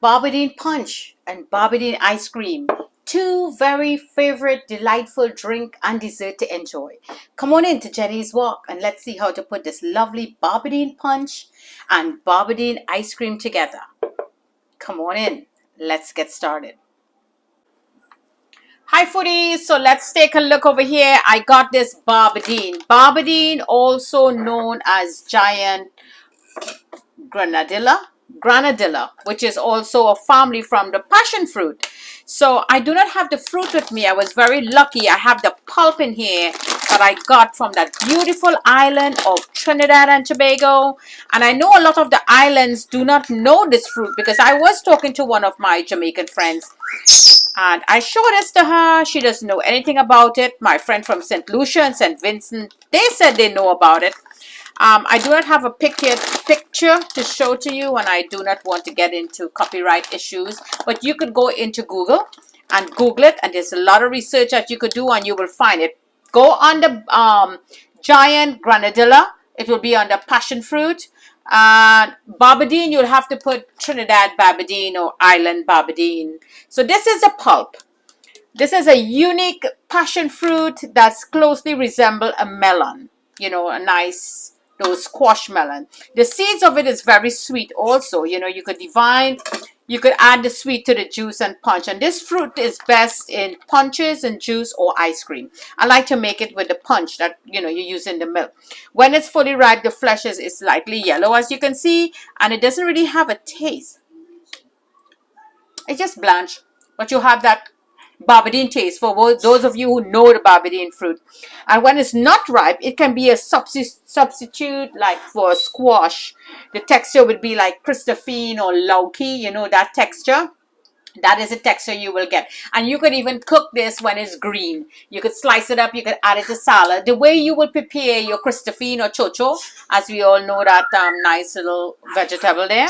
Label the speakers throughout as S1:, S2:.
S1: Barbadine punch and Barbadine ice cream. Two very favorite, delightful drink and dessert to enjoy. Come on in to Jenny's Walk and let's see how to put this lovely Barbadine punch and Barbadine ice cream together. Come on in. Let's get started. Hi foodies, so let's take a look over here. I got this Barbadine. Barbadine, also known as giant granadilla, which is also a family from the passion fruit. So I do not have the fruit with me. I was very lucky. I have the pulp in here that I got from that beautiful island of Trinidad and Tobago. And I know a lot of the islands do not know this fruit because I was talking to one of my Jamaican friends and I showed this to her. She doesn't know anything about it. My friend from St. Lucia and St. Vincent, they said they know about it. I do not have a picture to show to you, and I do not want to get into copyright issues, but you could go into Google and Google it, and there's a lot of research that you could do and you will find it. Go on the giant granadilla. It will be on the passion fruit. Barbadine, you'll have to put Trinidad Barbadine or Island Barbadine. So this is a pulp. This is a unique passion fruit that's closely resemble a melon. You know, a nice those squash melon. The seeds of it is very sweet also. You know, you could add the sweet to the juice and punch. And this fruit is best in punches and juice or ice cream. I like to make it with the punch that, you know, you use in the milk. When it's fully ripe, the flesh is slightly yellow, as you can see, and it doesn't really have a taste. It's just blanched, but you have that Barbadine taste for those of you who know the Barbadine fruit. And when it's not ripe, it can be a substitute like for a squash. The texture would be like Christophine or Lauki, you know, that texture. That is the texture you will get. And you could even cook this when it's green. You could slice it up, you could add it to salad. The way you will prepare your Christophine or chocho, as we all know that nice little vegetable there.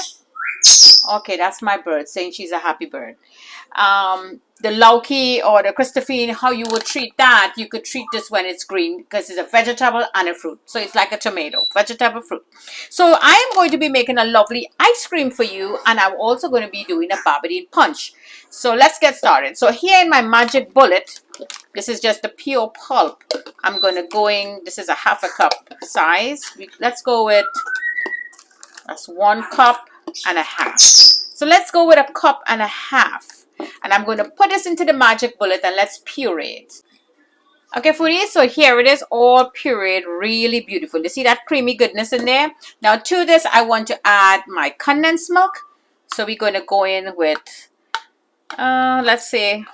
S1: Okay, that's my bird saying she's a happy bird. The lauki or the Christophine, how you would treat that, you could treat this when it's green because it's a vegetable and a fruit. So it's like a tomato, vegetable fruit. So I am going to be making a lovely ice cream for you, and I'm also going to be doing a Barbadine punch. So let's get started. So here in my magic bullet, this is just the pure pulp. I'm going to this is a half a cup size. Let's go with, that's 1 cup and a half. So let's go with a cup and a half. And I'm going to put this into the magic bullet and let's puree it. Okay, foodies, so here it is all pureed, really beautiful. You see that creamy goodness in there? Now to this, I want to add my condensed milk. So we're going to go in with, let's say,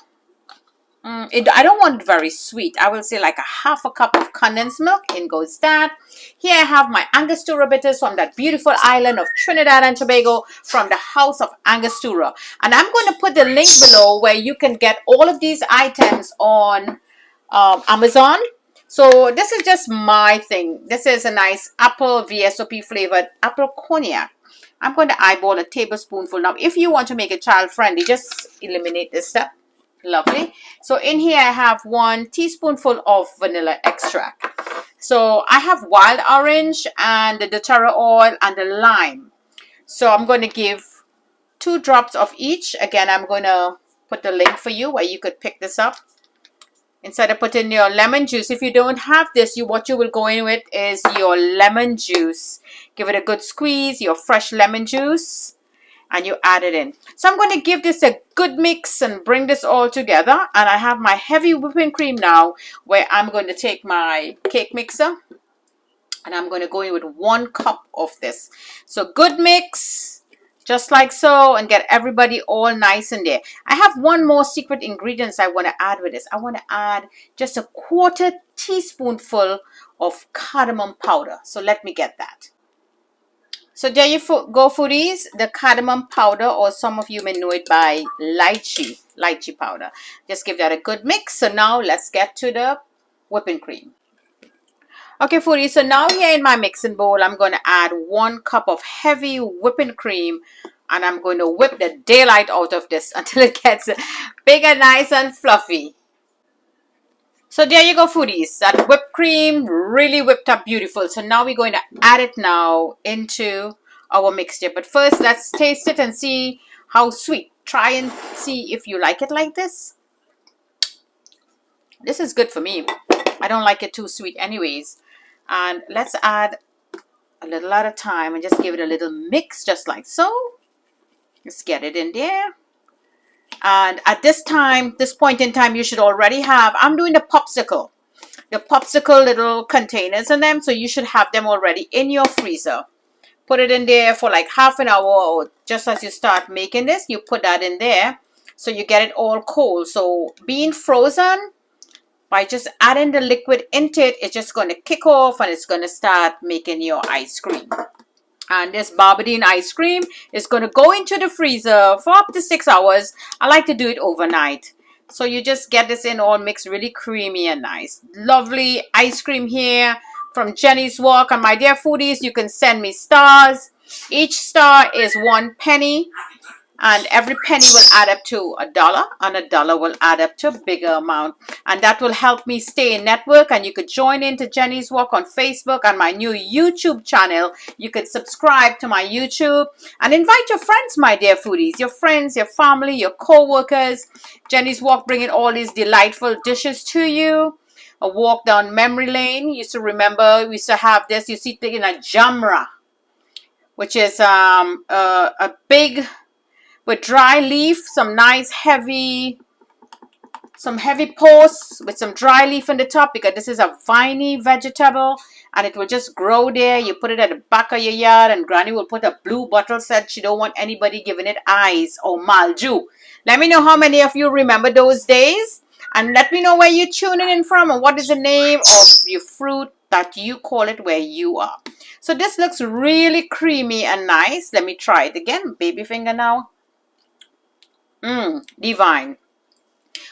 S1: I don't want it very sweet. I will say like a half a cup of condensed milk. In goes that. Here I have my Angostura bitters from that beautiful island of Trinidad and Tobago from the house of Angostura. And I'm going to put the link below where you can get all of these items on Amazon. So this is just my thing. This is a nice apple VSOP flavored apple cognac. I'm going to eyeball a tablespoonful. Now, if you want to make it child friendly, just eliminate this step. Lovely. So in here I have 1 teaspoonful of vanilla extract. So I have wild orange and the doTERRA oil and the lime. So I'm going to give 2 drops of each. Again, I'm going to put the link for you where you could pick this up. Instead of putting your lemon juice, if you don't have this, what you will go in with is your lemon juice. Give it a good squeeze, your fresh lemon juice. And you add it in. So I'm going to give this a good mix and bring this all together. And I have my heavy whipping cream now where I'm going to take my cake mixer and I'm going to go in with 1 cup of this. So good mix, just like so, and get everybody all nice in there. I have one more secret ingredient I want to add with this. I want to add just a 1/4 teaspoonful of cardamom powder. So let me get that. So there you go, foodies, the cardamom powder, or some of you may know it by lychee powder. Just give that a good mix. So now let's get to the whipping cream. Okay, foodies, so now here in my mixing bowl, I'm going to add 1 cup of heavy whipping cream. And I'm going to whip the daylight out of this until it gets big and nice and fluffy. So there you go, foodies. That whipped cream really whipped up beautiful. So now we're going to add it now into our mixture. But first, let's taste it and see how sweet. Try and see if you like it like this. This is good for me. I don't like it too sweet anyways. And let's add a little at a time and just give it a little mix just like so. Let's get it in there. And at this point in time, you should already have, I'm doing the popsicle little containers in them. So you should have them already in your freezer. Put it in there for like half an hour, or just as you start making this, you put that in there. So you get it all cold. So being frozen, by just adding the liquid into it, it's just going to kick off and it's going to start making your ice cream. And this Barbadine ice cream is going to go into the freezer for up to 6 hours. I like to do it overnight. So you just get this in all mixed, really creamy and nice. Lovely ice cream here from Jenny's Walk. And my dear foodies, you can send me stars. Each star is 1 penny. And every penny will add up to $1, and $1 will add up to a bigger amount. And that will help me stay in network. And you could join into Jenny's Walk on Facebook and my new YouTube channel. You could subscribe to my YouTube and invite your friends, my dear foodies, your friends, your family, your co-workers. Jenny's Walk bringing all these delightful dishes to you. A walk down memory lane. You used to remember, we used to have this. You see in a jamra, which is a big, with dry leaf, some nice heavy posts with some dry leaf in the top, because this is a viney vegetable and it will just grow there. You put it at the back of your yard, and Granny will put a blue bottle, said she don't want anybody giving it eyes or malju. Let me know how many of you remember those days, and let me know where you're tuning in from and what is the name of your fruit that you call it where you are. So this looks really creamy and nice. Let me try it again. Baby finger now. Divine.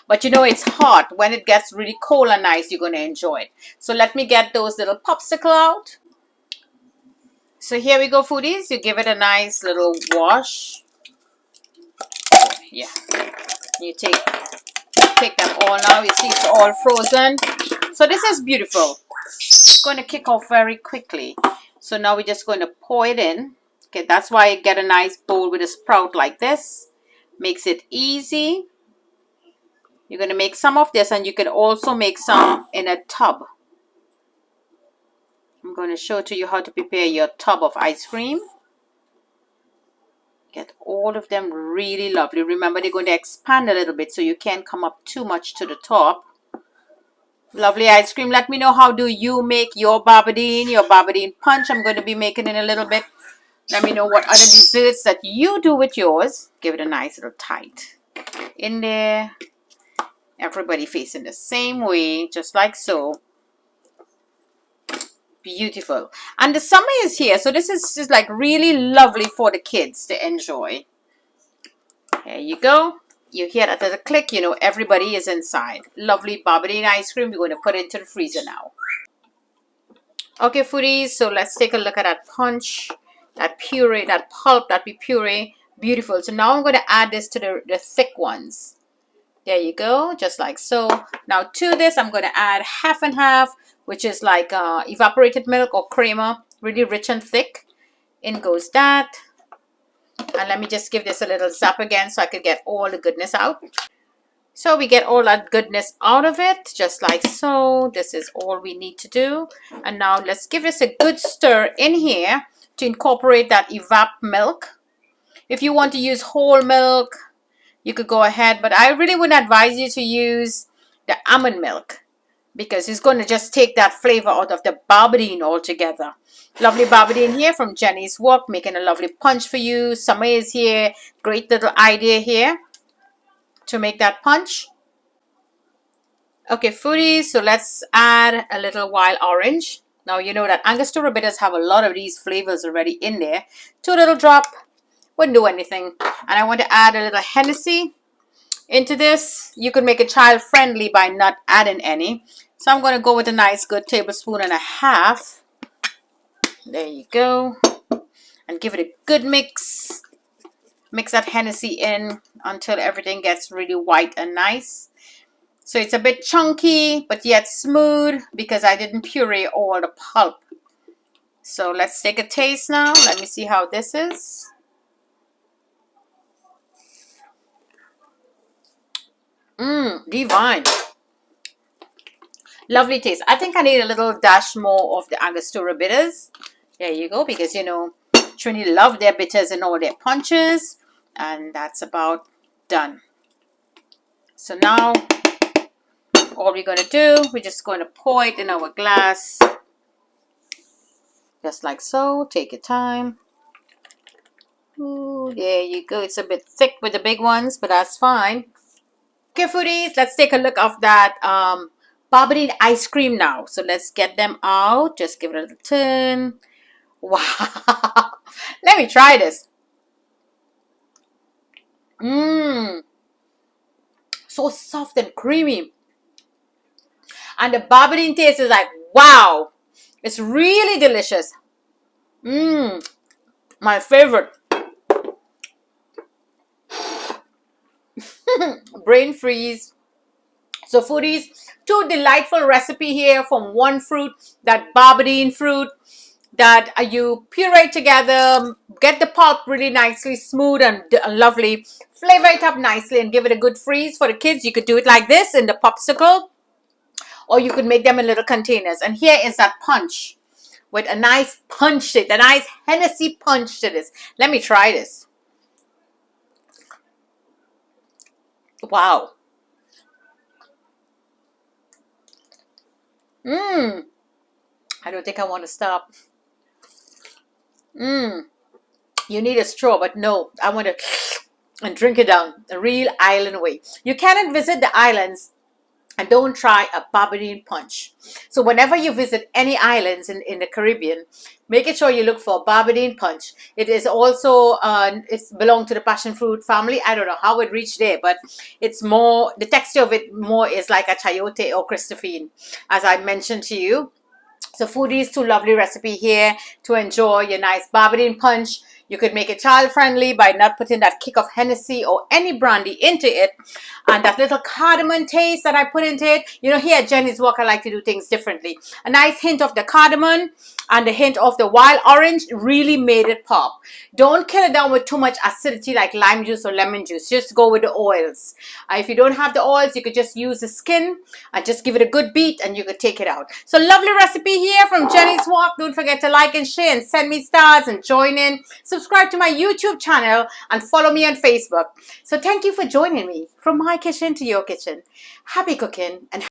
S1: But you know it's hot. When it gets really cold and nice, you're going to enjoy it. So let me get those little popsicle out. So here we go, foodies. You give it a nice little wash. Yeah. You take them all now. You see it's all frozen. So this is beautiful. It's going to kick off very quickly. So now we're just going to pour it in. Okay, that's why I get a nice bowl with a sprout like this. Makes it easy. You're going to make some of this, and you can also make some in a tub. I'm going to show to you how to prepare your tub of ice cream. Get all of them really lovely. Remember, they're going to expand a little bit, so you can't come up too much to the top. Lovely ice cream. Let me know how do you make your Barbadine punch. I'm going to be making in a little bit. Let me know what other desserts that you do with yours. Give it a nice little tight in there. Everybody facing the same way, just like so. Beautiful. And the summer is here, so this is just like really lovely for the kids to enjoy. There you go. You hear that little click, you know everybody is inside. Lovely Barbadine ice cream. We're going to put it into the freezer now. Okay, foodies, so let's take a look at that punch. That puree, that pulp that we puree, beautiful. So now I'm going to add this to the thick ones. There you go, just like so. Now to this, I'm going to add half and half, which is like evaporated milk or creamer, really rich and thick. In goes that. And let me just give this a little zap again so I can get all the goodness out. So we get all that goodness out of it, just like so. This is all we need to do. And now let's give this a good stir in here to incorporate that evap milk. If you want to use whole milk, you could go ahead, but I really wouldn't advise you to use the almond milk because it's going to just take that flavor out of the Barbadine altogether. Lovely Barbadine here from Jenny's Walk, making a lovely punch for you. Summer is here. Great little idea here to make that punch. Okay, foodies, so let's add a little wild orange. Now, you know that Angostura bitters have a lot of these flavors already in there. 2 little drop, wouldn't do anything. And I want to add a little Hennessy into this. You could make it child friendly by not adding any. So I'm going to go with a nice good tablespoon and a half. There you go. And give it a good mix. Mix that Hennessy in until everything gets really white and nice. So it's a bit chunky, but yet smooth because I didn't puree all the pulp. So let's take a taste now. Let me see how this is. Divine. Lovely taste. I think I need a little dash more of the Angostura bitters. There you go, because Trini love their bitters and all their punches, and that's about done. So now all we're going to do, we're just going to pour it in our glass, just like so. Take your time. Ooh, there you go. It's a bit thick with the big ones, but that's fine. Okay, foodies, let's take a look of that Barbadine ice cream now. So let's get them out. Just give it a little turn. Wow. Let me try this. So soft and creamy. And the Barbadine taste is like, wow. It's really delicious. My favorite. Brain freeze. So foodies, 2 delightful recipe here from one fruit, that Barbadine fruit, that you puree together, get the pulp really nicely smooth and lovely, flavor it up nicely and give it a good freeze. For the kids, you could do it like this in the popsicle, or you could make them in little containers. And here is that punch with a nice punch to it, a nice Hennessy punch to this. Let me try this. Wow. I don't think I want to stop. You need a straw, but no, I want to and drink it down the real island way. You cannot visit the islands and don't try a Barbadine punch. So whenever you visit any islands in the Caribbean, make sure you look for Barbadine punch. It is also, it's belonged to the passion fruit family. I don't know how it reached there, but it's more, the texture of it more is like a chayote or Christophine, as I mentioned to you. So foodies, 2 lovely recipe here to enjoy your nice Barbadine punch. You could make it child friendly by not putting that kick of Hennessy or any brandy into it. And that little cardamom taste that I put into it. Here at Jenny's Walk, I like to do things differently. A nice hint of the cardamom and a hint of the wild orange really made it pop. Don't kill it down with too much acidity like lime juice or lemon juice. Just go with the oils. If you don't have the oils, you could just use the skin and just give it a good beat and you could take it out. So lovely recipe here from Jenny's Walk. Don't forget to like and share and send me stars and join in. Subscribe to my YouTube channel and follow me on Facebook. So thank you for joining me from my kitchen to your kitchen. Happy cooking and